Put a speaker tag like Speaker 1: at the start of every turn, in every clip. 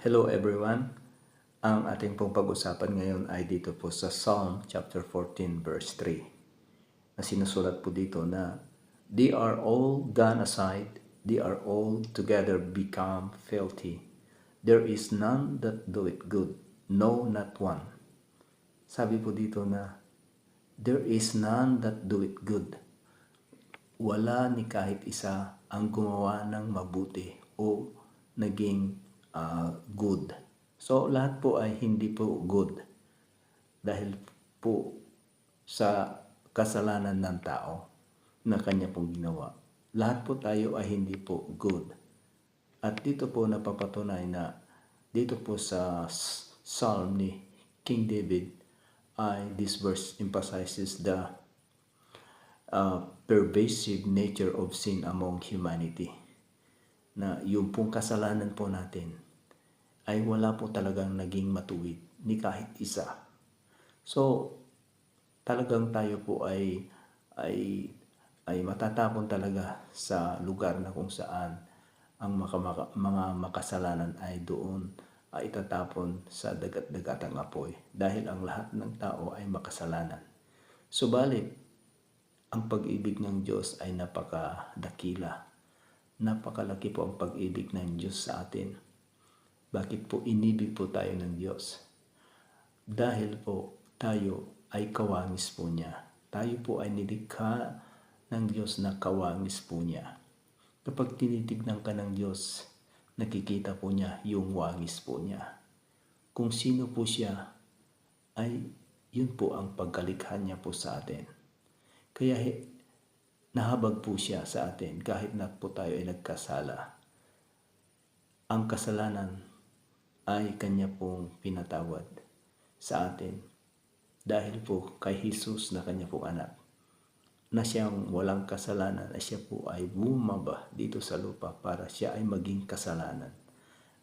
Speaker 1: Hello everyone. Ang ating pong pag-usapan ngayon ay dito po sa Psalm chapter 14 verse 3 na sinusulat po dito na they are all gone aside, they are all together become filthy. There is none that do it good, no not one. Sabi po dito na there is none that do it good. Wala ni kahit isa ang gumawa ng mabuti o naging good. So, lahat po ay hindi po good dahil po sa kasalanan ng tao na kanya pong ginawa. Lahat po tayo ay hindi po good. At dito po napapatunay na dito po sa Psalm ni King David ay this verse emphasizes the pervasive nature of sin among humanity. Na yung pong kasalanan po natin ay wala po talagang naging matuwid ni kahit isa. So, talagang tayo po ay matatapon talaga sa lugar na kung saan ang mga makasalanan ay doon ay itatapon sa dagat-dagatang apoy dahil ang lahat ng tao ay makasalanan. Subalit, ang pag-ibig ng Diyos ay napakadakila. Napakalaki po ang pag-ibig ng Diyos sa atin. Bakit po inibig po tayo ng Diyos? Dahil po tayo ay kawangis po niya. Tayo po ay nilikha ng Diyos na kawangis po niya. Kapag tinitignan ka ng Diyos, nakikita po niya yung wangis po niya. Kung sino po siya, ay yun po ang pagkalikha niya po sa atin. Kaya nahabag po siya sa atin kahit na po tayo ay nagkasala. Ang kasalanan ay kanya pong pinatawad sa atin dahil po kay Jesus na kanya pong anak na siyang walang kasalanan na siya po ay bumaba dito sa lupa para siya ay maging kasalanan.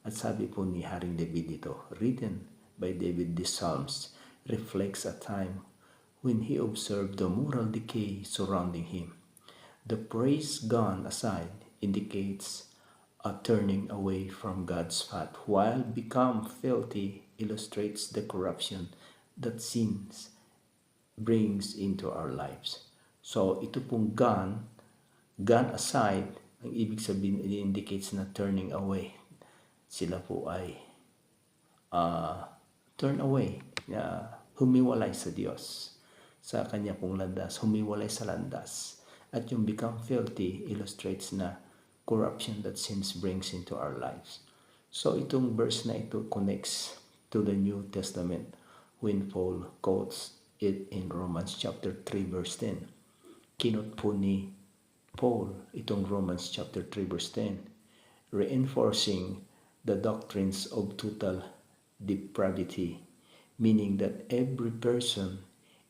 Speaker 1: At sabi po ni Haring David dito, written by David, the Psalms reflects a time when he observed the moral decay surrounding him. The praise gone aside indicates a turning away from God's path, while become filthy illustrates the corruption that sins brings into our lives. So, ito pong gone aside, ang ibig sabihin, it indicates na turning away. Sila po ay turn away, humiwalay sa Diyos, sa kanya pong landas, humiwalay sa landas. At yung become filthy illustrates na corruption that sins brings into our lives. So itong verse na ito connects to the New Testament when Paul quotes it in Romans chapter 3 verse 10. Kinot po ni Paul itong Romans chapter 3 verse 10, reinforcing the doctrines of total depravity, meaning that every person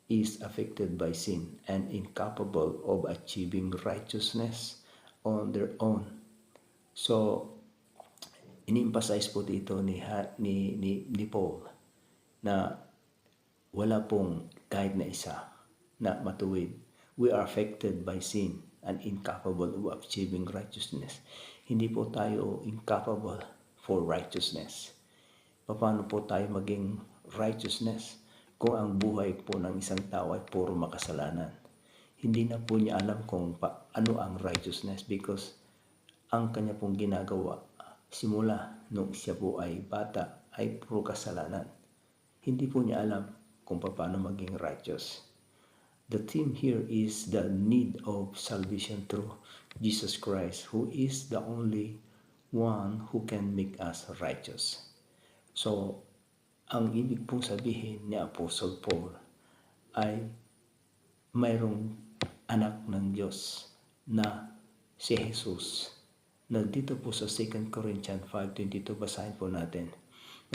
Speaker 1: is affected by sin and incapable of achieving righteousness on their own. So, in-emphasize po dito ni Paul na wala pong kahit na isa na matuwid. We are affected by sin and incapable of achieving righteousness. Hindi po tayo incapable for righteousness. Paano po tayo maging righteousness kung ang buhay po ng isang tao ay puro makasalanan? Hindi na po niya alam kung ano ang righteousness because ang kanya pong ginagawa simula nung siya po ay bata ay puro kasalanan. Hindi po niya alam kung paano maging righteous. The theme here is the need of salvation through Jesus Christ, who is the only one who can make us righteous. So, ang ibig pong sabihin ni Apostle Paul ay mayroong anak ng Diyos na si Jesus. Na dito po sa 2 Corinthians 5:22, basahin po natin.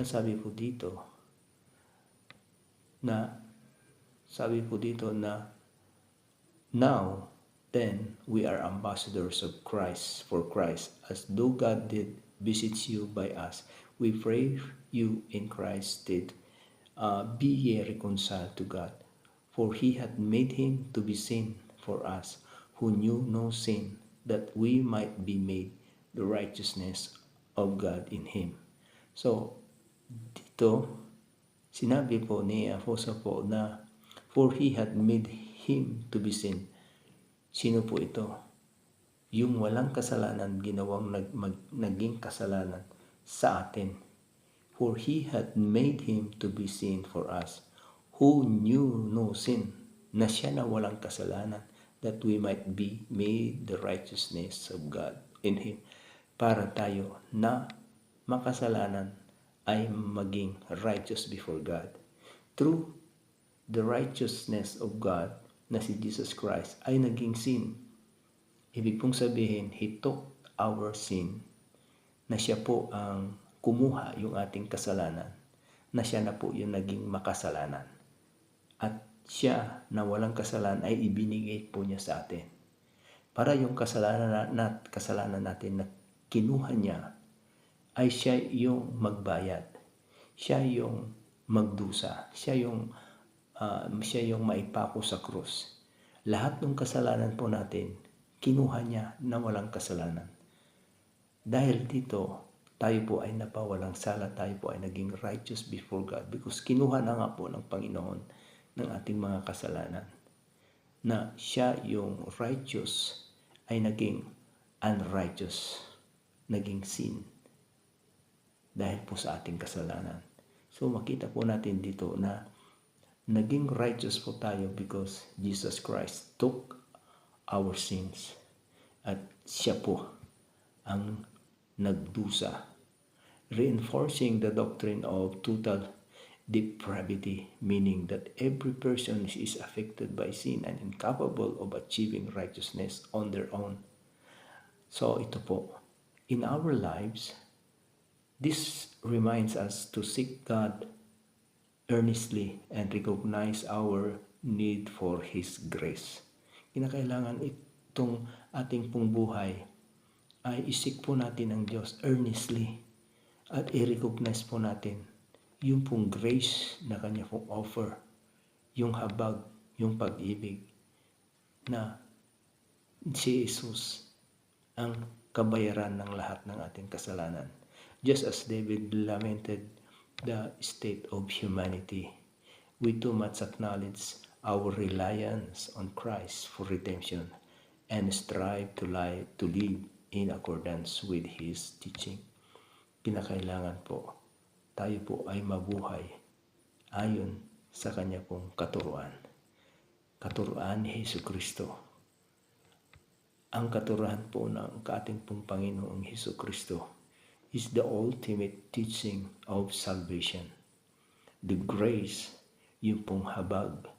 Speaker 1: Sabi po dito na now then we are ambassadors of Christ for Christ, as though God did visit you by us. We pray you in Christ's stead, be ye reconciled to God, for he hath made him to be sin for us, who knew no sin, that we might be made the righteousness of God in him. So, dito, sinabi po ni Apostle Paul na, for he had made him to be sin. Sino po ito? Yung walang kasalanan, ginawang naging kasalanan sa atin. For he had made him to be sin for us, who knew no sin, na siya na walang kasalanan, that we might be made the righteousness of God in him. Para tayo na makasalanan ay maging righteous before God. Through the righteousness of God na si Jesus Christ ay naging sin. Ibig pong sabihin, He took our sin, na siya po ang kumuha yung ating kasalanan, na siya na po yung naging makasalanan. At siya na walang kasalanan ay ibinigay po niya sa atin. Para yung kasalanan natin na kinuha niya, ay siya yung magbayad. Siya yung magdusa. Siya yung maipako sa krus. Lahat ng kasalanan po natin, kinuha niya na walang kasalanan. Dahil dito, tayo po ay napawalang sala, tayo po ay naging righteous before God because kinuha na nga po ng Panginoon ng ating mga kasalanan. Na siya yung righteous ay naging unrighteous, naging sin dahil po sa ating kasalanan. So makita po natin dito na naging righteous po tayo because Jesus Christ took our sins. At siya po ang nagdusa, reinforcing the doctrine of total depravity, meaning that every person is affected by sin and incapable of achieving righteousness on their own. So ito po, in our lives, this reminds us to seek God earnestly and recognize our need for His grace. Kinakailangan itong ating pong buhay ay isik po natin ang Diyos earnestly at i-recognize po natin yung pong grace na Kanya pong offer, yung habag, yung pag-ibig na si Jesus ang kabayaran ng lahat ng ating kasalanan. Just as David lamented the state of humanity, we too much acknowledge our reliance on Christ for redemption and strive to live in accordance with His teaching. Kinakailangan po, tayo po ay mabuhay ayon sa Kanya pong katuruan. Katuruan ni Jesucristo. Ang katuruan po ng ating pong Panginoong Jesucristo is the ultimate teaching of salvation. The grace, yung pong habag,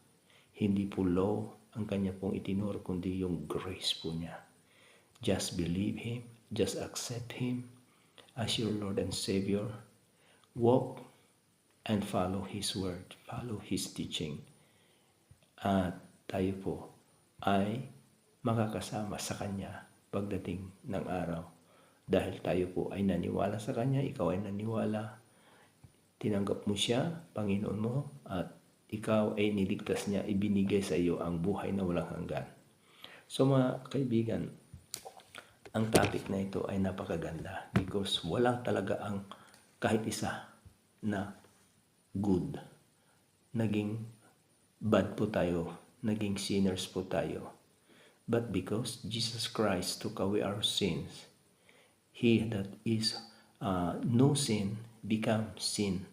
Speaker 1: hindi po law ang Kanya pong itinuro, kundi yung grace po niya. Just believe Him, just accept Him as your Lord and Savior. Walk and follow His word, follow His teaching. At tayo po ay makakasama sa Kanya pagdating ng araw. Dahil tayo po ay naniwala sa Kanya, ikaw ay naniwala, tinanggap mo siya, Panginoon mo, at ikaw ay niligtas niya, ibinigay sa iyo ang buhay na walang hanggan. So mga kaibigan, ang topic na ito ay napakaganda because wala talaga ang kahit isa na good. Naging bad po tayo, naging sinners po tayo. But because Jesus Christ took away our sins, He that is no sin become sin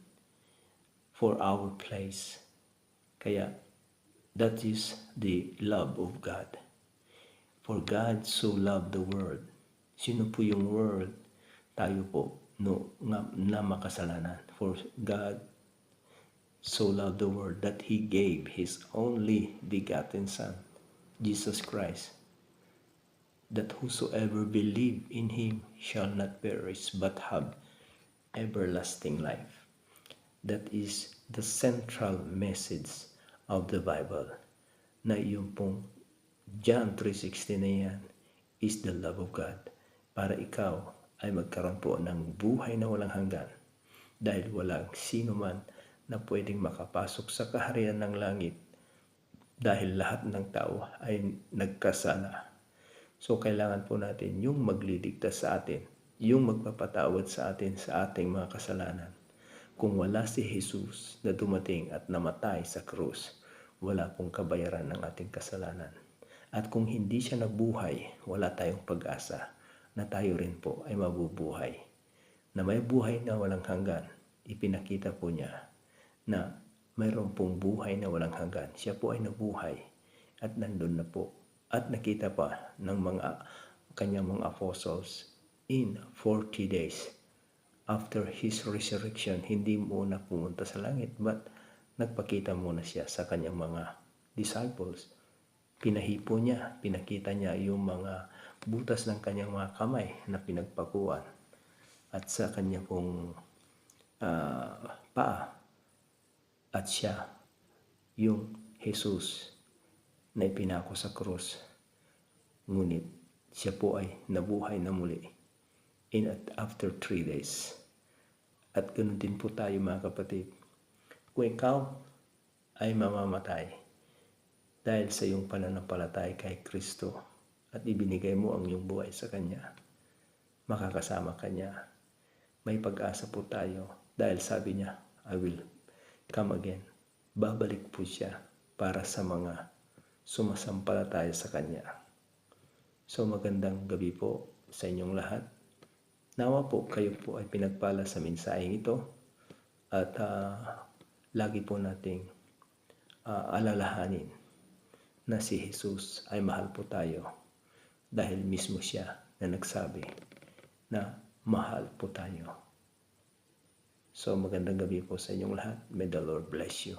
Speaker 1: for our place. Kaya that is the love of God. For God so loved the world. Sino po yung world? Tayo po na makasalanan. For God so loved the world that He gave His only begotten Son, Jesus Christ, that whosoever believe in Him shall not perish but have everlasting life. That is the central message of the Bible. Na yung pong John 3:16 na yan is the love of God. Para ikaw ay magkaroon po ng buhay na walang hanggan. Dahil walang sino man na pwedeng makapasok sa kaharian ng langit. Dahil lahat ng tao ay nagkasala. So kailangan po natin yung magliligtas sa atin yung magpapatawad sa atin sa ating mga kasalanan. Kung wala si Jesus na dumating at namatay sa krus, wala pong kabayaran ng ating kasalanan. At kung hindi siya nabuhay, wala tayong pag-asa na tayo rin po ay mabubuhay. Na may buhay na walang hanggan, ipinakita po niya na mayroon pong buhay na walang hanggan. Siya po ay nabuhay at nandun na po. At nakita pa ng kanyang mga apostles in 40 days after His resurrection. Hindi muna pumunta sa langit but nagpakita muna siya sa kanyang mga disciples. Pinahipo niya, pinakita niya yung mga butas ng kanyang mga kamay na pinagpakuan at sa kanya pong paa. At siya yung Jesus na ipinako sa krus. Ngunit siya po ay nabuhay na muli after 3 days. At ganoon din po tayo mga kapatid. Kung ikaw ay mamamatay dahil sa iyong pananampalataya kay Kristo at ibinigay mo ang iyong buhay sa Kanya, makakasama Kanya. May pag-asa po tayo dahil sabi niya, I will come again. Babalik po siya para sa mga sumasampalataya sa Kanya. So magandang gabi po sa inyong lahat. Nawa po kayo po ay pinagpala sa mensaheng ito at lagi po nating alalahanin na si Jesus ay mahal po tayo dahil mismo siya na nagsabi na mahal po tayo. So magandang gabi po sa inyong lahat. May the Lord bless you.